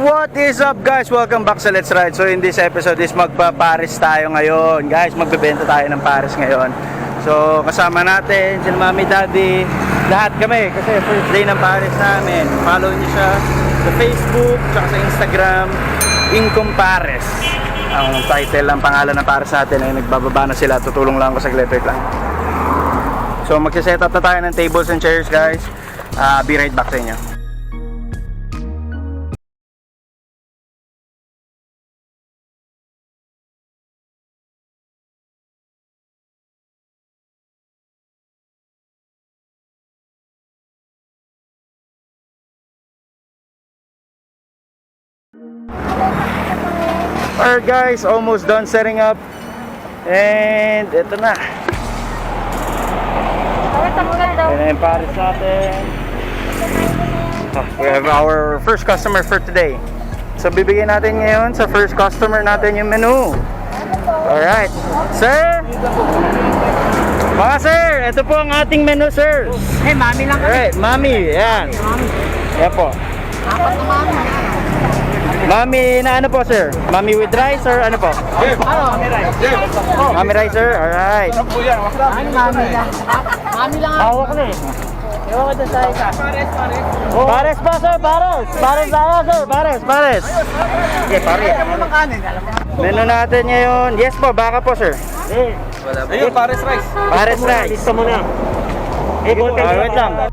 What is up guys? Welcome back sa Let's Ride. So in this episode is magpa-Paris tayo ngayon. Guys, magbebenta tayo ng Paris ngayon. So kasama natin sila Mami, Daddy, lahat kami kasi first day ng Paris namin. Follow niyo siya sa Facebook, tsaka sa Instagram, Income Paris. Ang title ng pangalan ng Paris natin ay nagbababa na sila. Tutulong lang ako sa electric lang. So magse-set up na tayo ng tables and chairs guys. Be right back sa inyo. Alright guys, almost done setting up. And ito na. Yan na yung Paris natin. We have our first customer for today. So bibigyan natin ngayon sa first customer natin yung menu. Alright. Sir! Mga sir, ito po ang ating menu sir. Hey, mami lang kami. Alright, Mami, yan. Yan po. Apat na mami. Mami na ano po sir? Mami with rice or ano po? Mami rice. Mami rice sir? Alright. Ano mami lang? Mami lang ako. Hawak na eh. Ewan ko doon sa isa. Pares pa sir, pares. Pares tayo sir, pares, pares. Okay, pare. Menu natin ngayon. Yes po, baka po sir. Ayun, Paris rice. Pares rice. Lista mo na. Wait lang.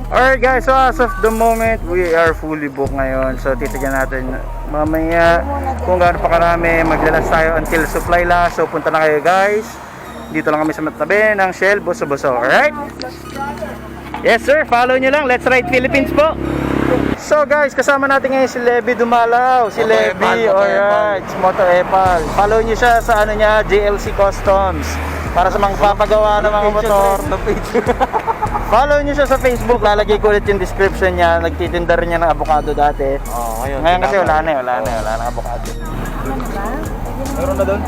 Alright guys, so as of the moment, we are fully booked ngayon. So titignan natin mamaya kung gaano pa karami. Maglalas tayo until supply last. So punta na kayo guys. Dito lang kami sa matabi ng Shell, Boso-Boso. Alright? Yes sir, follow nyo lang. Let's Ride Philippines po. So guys, kasama natin ngayon si Levy Dumalaw. Si Levy, alright. Moto Epal. Follow nyo siya sa ano niya, JLC Customs. Para sa mga papagawa ng mga motor. Follow nyo siya sa Facebook. Lalagay ko ulit yung description niya. Nagtitinda rin niya ng avocado dati. Ngayon kasi wala na avocado. Meron na doon?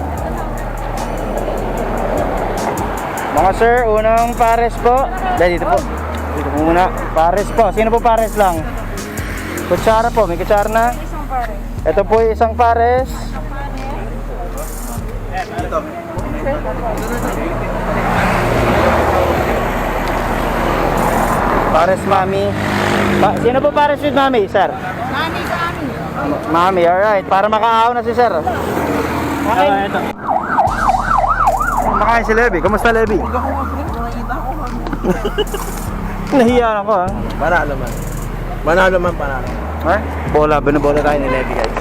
Mga sir, unang pares po. Dito po. Dito po muna. Pares po. Sino po pares lang? Kutsara po. May kutsara na? Ito po yung isang pares. Ito. Pares Mami. Sino po pares with Mami, sir? Mami sa amin. Mami, alright. Para makaaw na si sir. Okay. Ito. Makain si Levy. Kumusta Levy? Nahiya ako ha. Panalo man. Manalo man, panalo. Ha? Bola tayo ni Levy guys.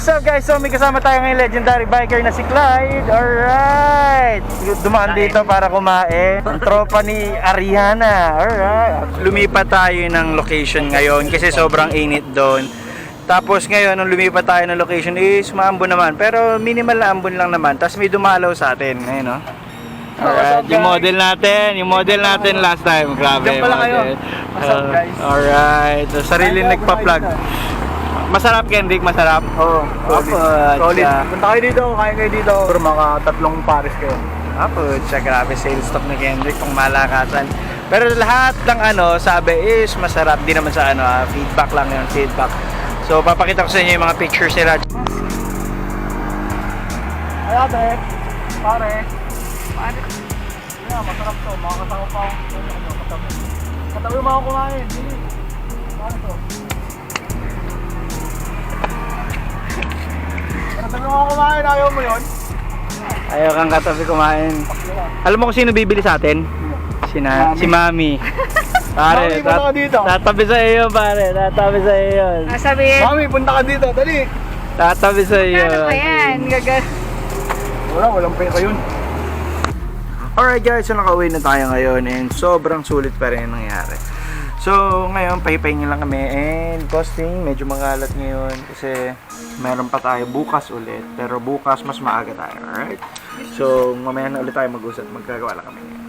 So guys, so may kasama tayo ngayong legendary biker na si Clyde. Alright. Dumaan dito para kumain. Ang tropa ni Ariana. Alright. Lumipat tayo ng location ngayon kasi sobrang init doon. Tapos ngayon, nung lumipat tayo ng location is maambon naman. Pero minimal na ambon lang naman. Tapos may dumalaw sa atin. Ayun no? Alright, yung model natin last time. Grabe. Diyan pala kayo. What's up, guys? Alright. So, sarili nagpa-plug. Masarap Kendrick, masarap. Oo. Solid. Siya. Punta kayo dito, kaya kayo dito. Pero mga tatlong Paris kayo. Apod siya, grabe sales stock ni Kendrick kung malakasan. Pero lahat ng ano, sabi is masarap. Di naman sa ano, feedback lang yun, feedback. So papakita ko sa inyo yung mga pictures nila. Ay, abe. Pare. Yeah, masarap to. Mga kasama pa ako. Katabi mo ako kumain. Dili. Paano to? Katabi mo ako kumain. Ayaw mo yun? Ayaw kang katabi kumain. Alam mo kung sino bibili sa atin? Si Mami. Pare, Mami, punta ka dito. tatabi sa iyo pare, tatabi sa iyo. Sabihin, Mami, punta ka dito. Dali. Tatabi sa iyo. ano ba yan? Walang pera yun. Alright guys, so nakauwi na tayo ngayon and sobrang sulit pa rin ang nangyari. So ngayon, paypay nyo lang kami and costing, medyo magalat ngayon kasi meron pa tayo bukas ulit. Pero bukas mas maaga tayo, alright? So mamaya na ulit tayo mag-usap, magkagawa lang kami ngayon.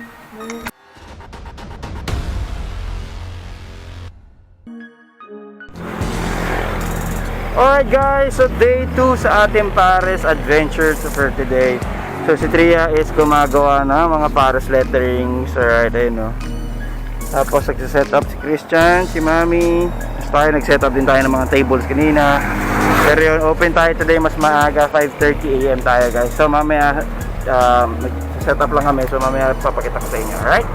Alright guys, so day 2 sa ating Paris adventure for today. So si Tria is gumagawa ng mga pares letterings. Alright, ayun no. Tapos nagsiset up si Christian, si Mami. Tapos tayo nag-set up din tayo ng mga tables kanina. Pero yun, open tayo today mas maaga, 5:30 AM tayo guys. So mamaya nag-set up lang kami. So mamaya papakita ko sa inyo. Alright?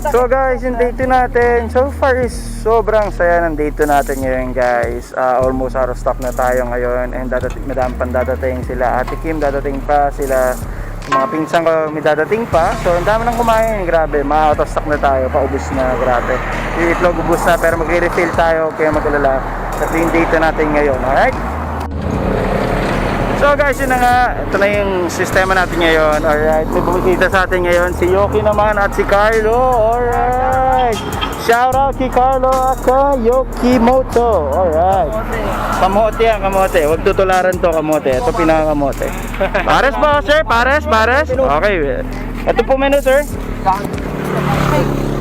So guys, yung day 2 natin, so far is sobrang saya ng day 2 natin ngayon guys. Almost out of stock na tayo ngayon. And madami pang dadating sila. Ate Kim dadating pa, sila mga pinsan ko may dadating pa. So ang dami nang kumain, grabe, ma-out of stock na tayo, paubos na, grabe. Yung itlog ubos na pero magre-refill tayo, kaya mag-alala. Ito yung day 2 natin ngayon, alright? So guys, yun na nga, ito na yung sistema natin ngayon. Alright, may bumikita sa atin ngayon si Yoki naman at si Carlo. Alright, shout out kay Carlo at kay Yoki Moto. Alright, kamote yan, kamote. Huwag tutularan to, kamote. Ito pinakakamote. Pares ba sir? Pares? Okay, ito po menu sir.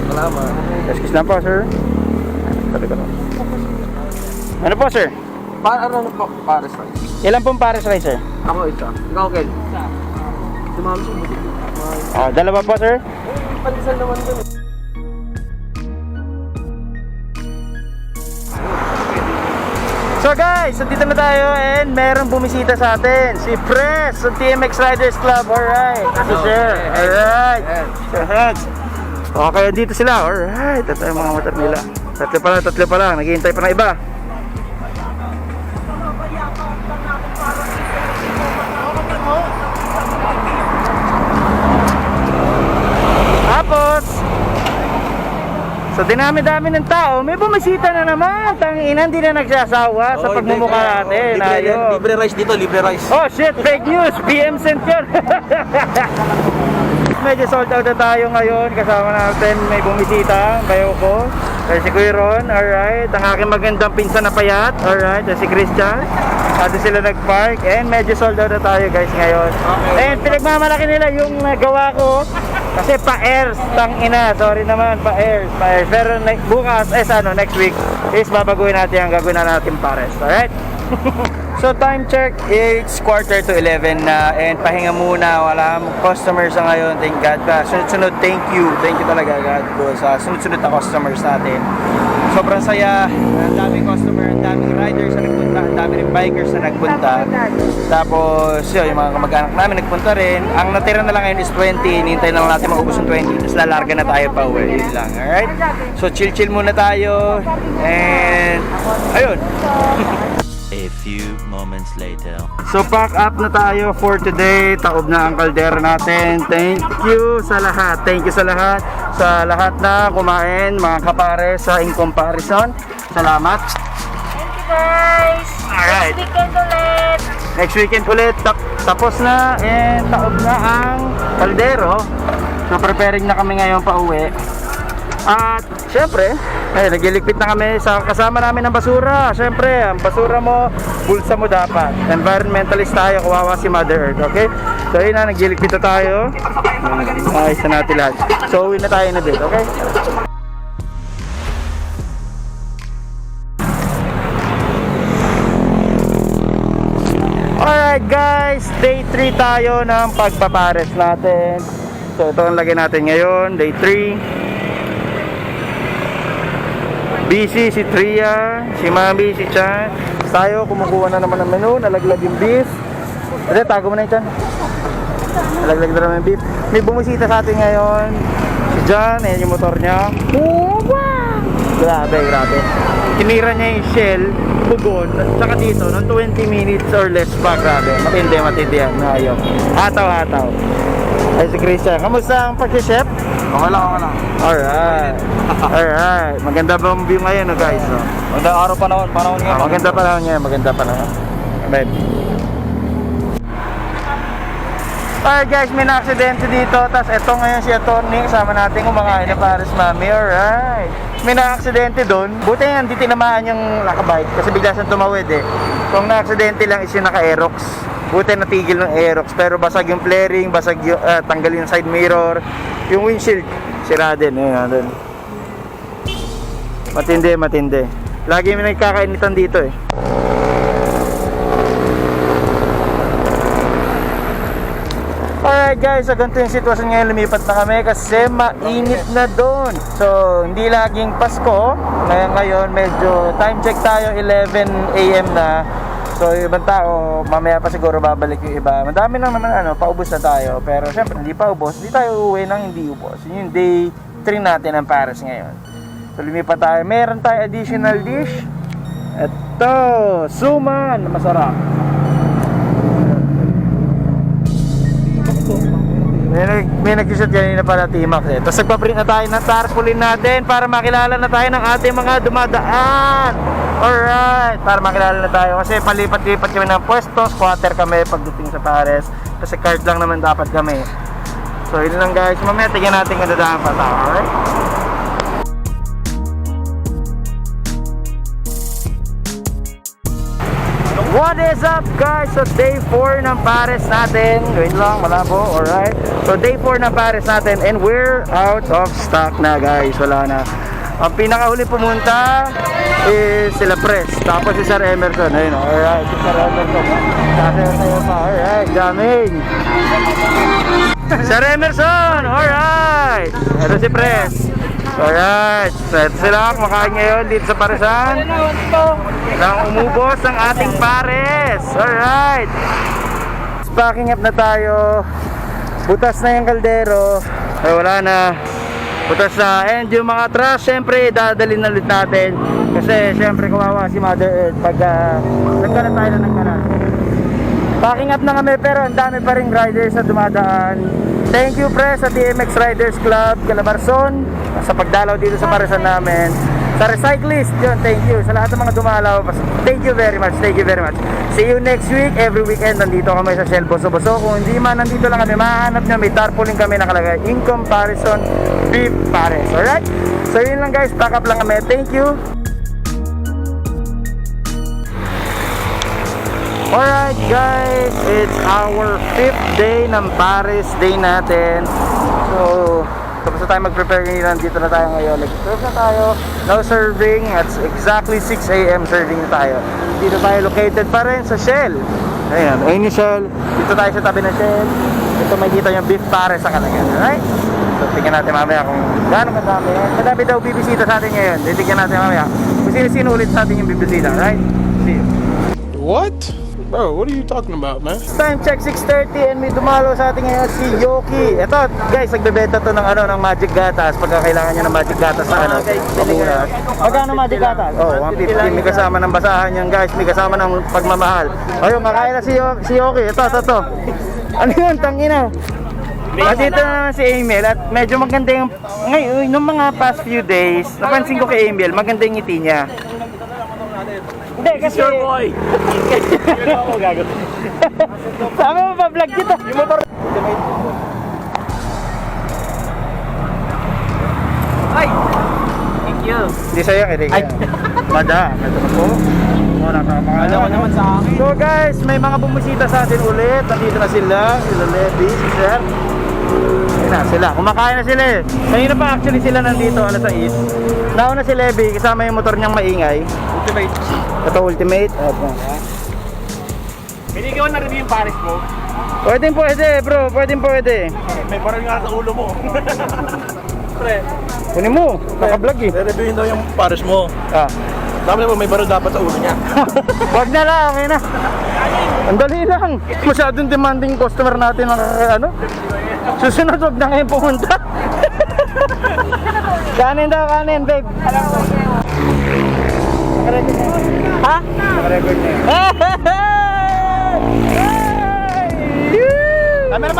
Salamat. Excuse lang po sir. Sabi ko lang. Ano po sir? Ano po? Pares rice. Ilan pong pares rice sir? Ako isa. Ikaw, Ken? Isa. Tumami siya, buti. Dalawa po sir? Pandesal naman dun. So guys, dito na tayo and merong bumisita sa atin, si Press ng TMX Riders Club. Alright, ito sir. Alright. Okay, dito sila. Alright, ito yung mga motor nila. Tatlo pa lang. Naghihintay pa ng iba. Tapos so dinami-dami ng tao, may bumisita na naman. Tangina, hindi na nagsasawa sa pagmumukha natin. Ayun. Libre rice dito, libre rice. Oh shit, fake news. PM sent yun. Medyo sold out na tayo ngayon. Kasama natin may bumisita, bayo ko. Si Kuya Ron, alright. Ang aking magandang pinsan na payat, alright. Si Christian. Dito sila nag-park. And medyo sold out na tayo guys ngayon. Okay. And pinagmamalaki nila yung nagawa ko. Kasi pa-airs, tangina. Sorry naman, pa-airs. Pero bukas, next week is babaguhin natin ang gagawin na natin pares. Alright? So time check, it's 10:45 na and pahinga muna, wala customers na ngayon, thank God. Sunod-sunod, thank you talaga God ko sa sunod-sunod na customers natin. Sobrang saya, ang daming customer, ang daming riders na nagpunta, ang daming rin bikers na nagpunta. Tapos yun, yung mga kamag-anak namin nagpunta rin. Ang natira na lang ngayon is 20, hinihintay na lang natin maubos yung 20, tapos lalarga na tayo pa uwi, yun lang, alright? So chill muna tayo and ayun. A few moments later. So pack up na tayo for today. Taob na ang kaldera natin. Thank you sa lahat. Sa lahat na kumain, mga kapare sa In Comparison. Salamat. Thank you guys. Alright. Next weekend ulit. Tapos na and taob na ang kaldero. So preparing na kami ngayon pa uwi. At syempre, nagliligpit na kami sa kasama namin ng basura. Syempre, ang basura mo, bulsa mo dapat. Environmentalist tayo, kawawa si Mother Earth, okay? So yun na, nagliligpit na tayo. Ayos na natin lahat. So uwi na tayo na din, okay? Alright guys, day 3 tayo ng pagpapares natin. So ito ang lagay natin ngayon, day 3. Busy si Tria, si Mami, si Chan. Tayo, kumukuha na naman ng menu, nalaglag yung beef. Kasi tago mo na yung Chan. Nalaglag na naman yung beef. May bumisita sa atin ngayon. Si John, ayan yung motor niya. Grabe. Tinira niya yung shell, bugon, tsaka dito, ng 20 minutes or less pa. Grabe, matindi yan. Ayun. Hataw. Ay si Christian, kamusta ang pag-chef? Okay lang. Alright. Maganda ba ang view ngayon, guys? Maganda araw panahon ngayon. Maganda panahon. Amen. Alright guys, may na-aksidente dito. Tapos eto ngayon si Atty. Kasama natin kumakain na pares mami. Alright. May na-aksidente doon. Buti nga hindi tinamaan yung nakabike kasi bigla siyang tumawid eh. Kung na-aksidente lang is yung naka-aerox. Buti natigil ng aerox. Pero basag yung flaring, basag yung tanggalin yung side mirror. Yung windshield, sira din. Ayun. Matindi. Lagi may nagkakainitan dito eh. guys, sa ganito yung sitwasyon ngayon, lumipat na kami kasi mainit na doon. So hindi laging Pasko. Ngayon medyo time check tayo 11 AM na. So yung ibang tao, mamaya pa siguro babalik yung iba. Madami lang naman paubos na tayo. Pero syempre hindi pa ubos, hindi tayo uuwi nang hindi ubos. Yun yung day 3 natin ng Paris ngayon. So lumipat tayo, meron tayo additional dish. Ito, suman, masarap. May nag-shoot kanina para T-Max eh. Tapos nagpa-print na tayo ng tarpaulin natin para makilala na tayo ng ating mga dumadaan. Alright, para makilala na tayo. Kasi palipat-lipat kami ng pwesto, squatter kami pagdating sa Pares. Kasi card lang naman dapat kami. So yun lang guys, mamaya tignan natin kung dadaan pa tayo. Alright? What is up guys? So day 4 ng Paris natin. Wait lang, malabo. Alright. So day 4 ng Paris natin and we're out of stock na guys. Wala na. Ang pinakahuli pumunta is sila Press. Tapos si Sir Emerson. Ayun o. Alright. Si Sir Emerson. Kasi tayo pa. Alright. Daming. Sir Emerson. Alright. Ito si Press. Alright, so ito sila kumakain ngayon dito sa Parisan nang umubos ang ating pares. Alright, packing up na tayo. Butas na yung kaldero. Ay, wala na. Butas na. And yung mga trash, syempre dadalhin na ulit natin. Kasi syempre kawawa si Mother Earth pag nagkaroon tayo na nagkaroon. Packing up na kami pero ang dami pa rin riders na dumadaan. Thank you pre sa TMX Riders Club Calabarzon sa pagdalaw dito sa Parisan namin. Sa recyclist yun, thank you. Sa lahat ng mga dumalaw, thank you very much. Thank you very much. See you next week. Every weekend nandito kami sa Shell Boso-Boso. Kung hindi man nandito lang kami, mahanap nyo, may tarpaulin kami nakalagay in comparison beef Pares. Alright? So yun lang guys, pack up lang kami. Thank you. Alright guys, it's our 5th day ng Paris day natin. So, tapos na tayo mag-prepare ngayon. Dito na tayo ngayon. Nag-serve na tayo. Now serving. At exactly 6 AM serving na tayo. Dito tayo located pa rin sa Shell. Ayan, ayun yung Shell. Dito tayo sa tabi ng Shell. Ito makikita yung beef Pares sa kalagyan. Alright? So, tingnan natin mamaya kung gaano kadami. Madami daw bibisita sa atin ngayon. Titignan natin mamaya kung sino-sino ulit sa atin yung bibisita. Alright? See you. What? Bro, what are you talking about, man? Time check 6:30 and may dumalo sa atin ngayon si Yoki. Ito guys, nagbebenta to ng Magic Gatas. Pagka kailangan nyo ng Magic Gatas sa pamunas. Magkano Magic Gatas? Oh, 150. May kasama ng basahan yan guys. May kasama ng pagmamahal. Ayun, makain na si Yoki. Ito. Ano yun? Tangina. At dito na naman si Emil. At medyo maganda yung ngayon, nung mga past few days, napansin ko kay Emil, maganda yung ngiti niya. Hindi, kasi your boy. Sama mo pa vlog kita. Yung motor. Ay! Thank you. Hindi sa'yo, kaya ay. Mada. Ito na po. Alam ko naman sa akin. So guys, may mga bumisita sa atin ulit. Nandito na sila. Sila Levi, si Sir. Ayun na sila. Kumakain na sila eh. Kanina pa actually sila nandito. Alas 6. Nauna si Levi. Kasama yung motor niyang maingay. Ultimate. Ito Ultimate. Ito. Binigyan na rin yung Paris mo. Pwede bro. Pwede. May parang nga sa ulo mo. Pre, Kunin mo. Naka-vlog eh. re-reviewin daw yung Paris mo. Ah. Dapat mo may baril dapat sa ulo niya. Wag na lang, okay na. Ang dali lang. Masyadong demanding customer natin ng susunod, wag na ngayon pumunta. Kanin daw, babe. Ha? Naka-record na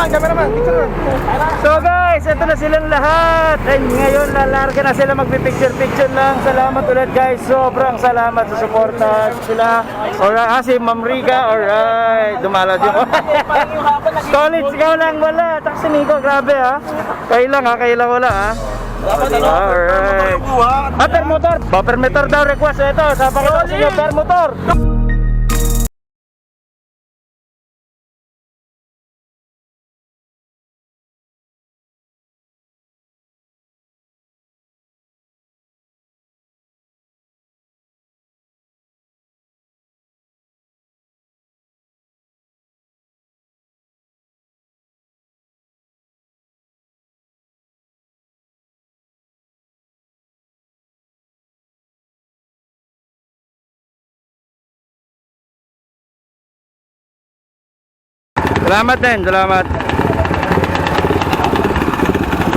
Cameraman. So guys, ito na silang lahat. And ngayon, lalarga na sila magpipicture-picture lang. Salamat ulit guys. Sobrang salamat sa suporta sila. Alright, si Ma'am Rica. Alright, dumalad yung college, ikaw lang wala. Taxi Nico, grabe ha. Kailang wala ha. Alright. Per motor. Per motor daw request. Ito, sabi ko sa inyo, per motor. Salamat din, salamat.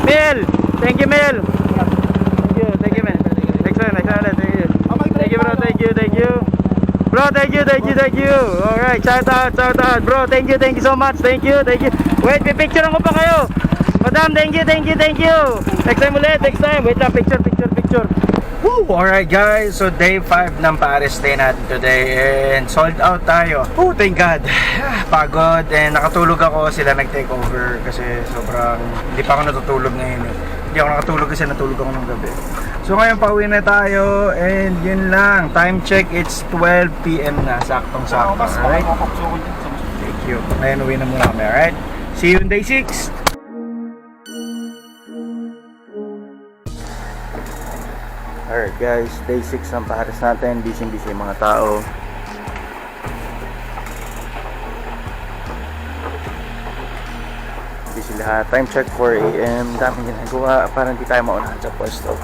Mel! Thank you, Mel! Thank you, man. Excellent, thank you. Thank you, bro, thank you. Bro, thank you. Alright, shout out. Bro, thank you so much. Thank you. Wait, pipicturean ko pa kayo. Madam, thank you. Next time ulit, Wait lang, picture. Woo! Alright guys, so day 5 ng Paris day natin today and sold out tayo. Oh, thank God. Pagod and nakatulog ako, sila nag-take over kasi sobrang hindi pa ako natutulog ngayon eh. Hindi ako nakatulog kasi natulog ako ng gabi. So ngayon pauwi na tayo and yun lang. Time check, it's 12 PM na, saktong-sakto. Alright? Thank you. Ngayon uwi na muna kami, alright? See you in day 6. Alright guys, day 6 ng Paris natin. Busy yung mga tao. Busy lahat. Time check 4 AM. Daming ginagawa para hindi tayo maunahan sa pwesto.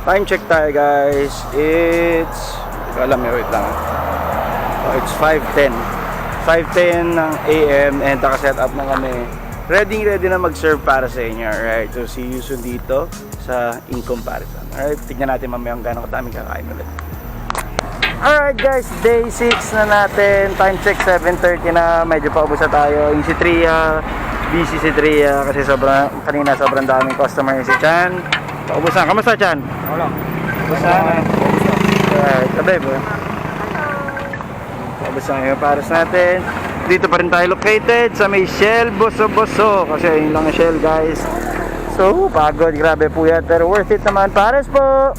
Time check tayo guys. Wait lang. It's 5:10. 5:10 ng AM and naka-set up na kami. Ready na mag-serve para sa inyo. Alright, so see you soon dito sa in comparison. Alright, tignan natin mamaya kung gano'ng kadaming kakain ulit. Alright guys, day 6 na natin. Time check 7:30 na. Medyo paubos na tayo. Yung si Tria, busy si Tria kasi kanina sobrang daming customer. Si Chan, paubos na. Kamusta Chan? Wala. Paubos na. Alright, tabi po. Paubos na yung Paris natin. Dito pa rin tayo located sa may Shell Boso kasi yun lang ang Shell guys. So pagod, grabe po yan, pero worth it naman. Paris po.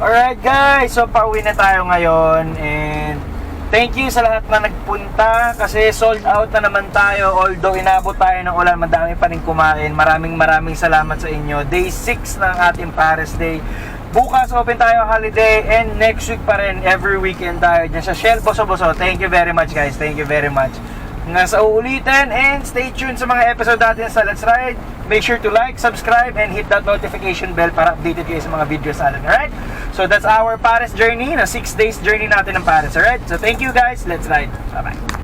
Alright guys, so pauwi na tayo ngayon and thank you sa lahat na nagpunta kasi sold out na naman tayo. Although inabot tayo ng ulan, madami pa rin kumain. Maraming salamat sa inyo. Day 6 ng ating Paris Day. Bukas open tayo holiday and next week pa rin, every weekend tayo dyan sa Shell Boso. Thank you very much guys, thank you very much. Nasa uulitin and stay tuned sa mga episode natin sa Let's Ride. Make sure to like, subscribe, and hit that notification bell para updated kayo sa mga videos natin, alright? So that's our Paris journey, na 6 days journey natin ng Paris, alright? So thank you guys, let's ride. Bye-bye.